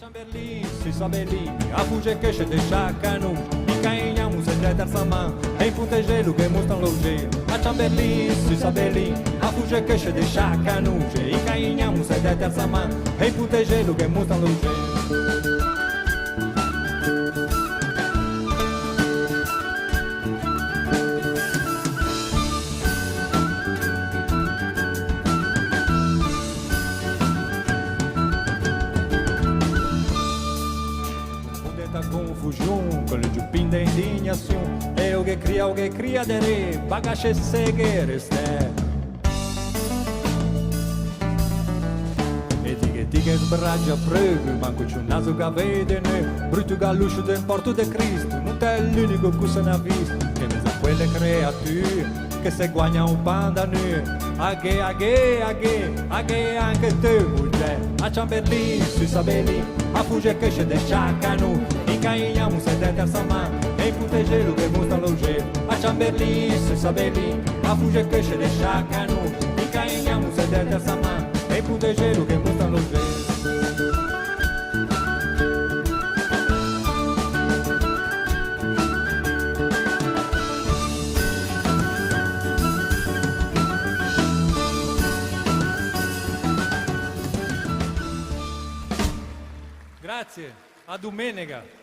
Chamberlain, si sabeli, a fugge che c'è de chacanu, i cainiamo se de terza man, e in puntegelo che mostran loge. A Chamberlain, si sabeli, a fugge che c'è de chacanu, i cainiamo se de terza man, e in puntegelo che mostran loge. Confusion, con le giuppin de indignazione, e o che cria de re, bagace seghe reste. E tighe sbraggia prego, manco c'è un naso che vede ne, brutto galluscio del porto de Cristo, non è l'unico che se n'ha visto, che mezzo a quelle creature, che se guagna un panda nu, aghe, anche te, mujer, a Chamberlain, si sabeli, a fugge che c'è de chacanu, i cainiamo se de terza man, e in puntegelo che mostra loge. A Chamberlain, si sabeli, a fugge che c'è de chacanu, i cainiamo se de terza man, e in puntegelo che mostra loge. Grazie, a domenica.